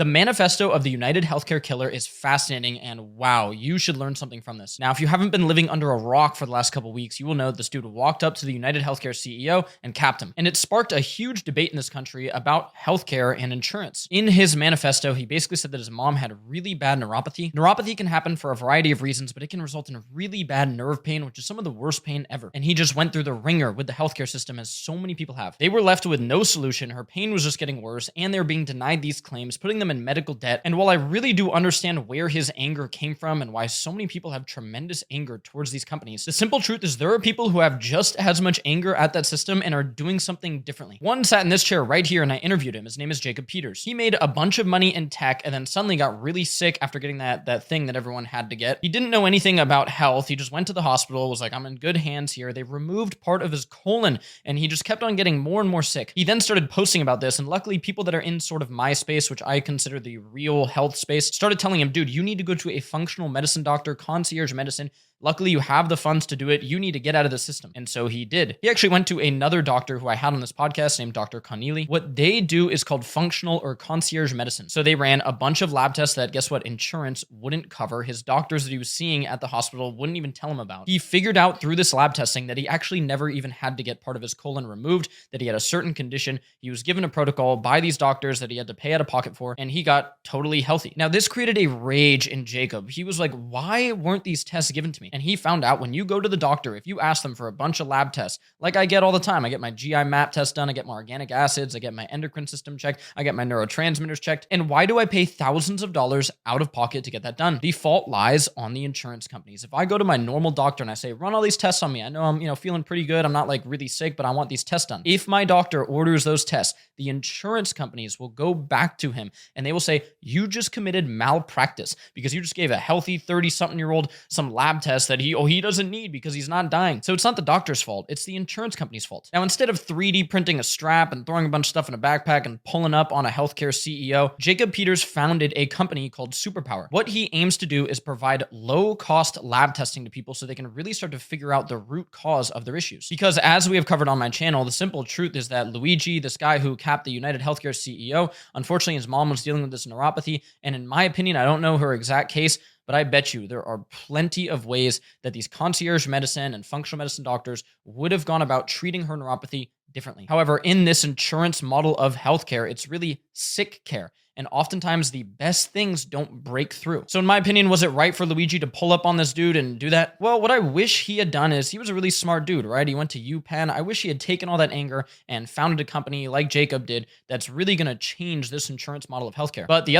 The manifesto of the United Healthcare Killer is fascinating, and wow, you should learn something from this. Now, if you haven't been living under a rock for the last couple weeks, you will know this dude walked up to the United Healthcare CEO and capped him. And it sparked a huge debate in this country about healthcare and insurance. In his manifesto, he basically said that his mom had really bad neuropathy. Neuropathy can happen for a variety of reasons, but it can result in really bad nerve pain, which is some of the worst pain ever. And he just went through the ringer with the healthcare system, as so many people have. They were left with no solution. Her pain was just getting worse, and they were being denied these claims, putting them in medical debt. And while I really do understand where his anger came from and why so many people have tremendous anger towards these companies, the simple truth is there are people who have just as much anger at that system and are doing something differently. One sat in this chair right here and I interviewed him. His name is Jacob Peters. He made a bunch of money in tech and then suddenly got really sick after getting that thing that everyone had to get. He didn't know anything about health. He just went to the hospital, was like, I'm in good hands here. They removed part of his colon and he just kept on getting more and more sick. He then started posting about this, and luckily people that are in sort of my space, which I consider the real health space, started telling him, dude, you need to go to a functional medicine doctor, concierge medicine. Luckily, you have the funds to do it. You need to get out of the system. And so he did. He actually went to another doctor who I had on this podcast named Dr. Conneely. What they do is called functional or concierge medicine. So they ran a bunch of lab tests that, guess what, insurance wouldn't cover. His doctors that he was seeing at the hospital wouldn't even tell him about. He figured out through this lab testing that he actually never even had to get part of his colon removed, that he had a certain condition. He was given a protocol by these doctors that he had to pay out of pocket for, and he got totally healthy. Now, this created a rage in Jacob. He was like, why weren't these tests given to me? And he found out when you go to the doctor, if you ask them for a bunch of lab tests, like I get all the time, I get my GI map test done, I get my organic acids, I get my endocrine system checked, I get my neurotransmitters checked. And why do I pay thousands of dollars out of pocket to get that done? The fault lies on the insurance companies. If I go to my normal doctor and I say, run all these tests on me, I know I'm feeling pretty good, I'm not like really sick, but I want these tests done. If my doctor orders those tests, the insurance companies will go back to him and they will say, you just committed malpractice because you just gave a healthy 30-something-year-old some lab tests that he doesn't need because he's not dying. So it's not the doctor's fault. It's the insurance company's fault. Now, instead of 3D printing a strap and throwing a bunch of stuff in a backpack and pulling up on a healthcare CEO, Jacob Peters founded a company called Superpower. What he aims to do is provide low-cost lab testing to people so they can really start to figure out the root cause of their issues. Because as we have covered on my channel, the simple truth is that Luigi, this guy who capped the United Healthcare CEO, unfortunately his mom was dealing with this neuropathy. And in my opinion, I don't know her exact case, but I bet you there are plenty of ways that these concierge medicine and functional medicine doctors would have gone about treating her neuropathy differently. However, in this insurance model of healthcare, it's really sick care. And oftentimes the best things don't break through. So in my opinion, was it right for Luigi to pull up on this dude and do that? Well, what I wish he had done is, he was a really smart dude, right? He went to UPenn. I wish he had taken all that anger and founded a company like Jacob did that's really going to change this insurance model of healthcare. But the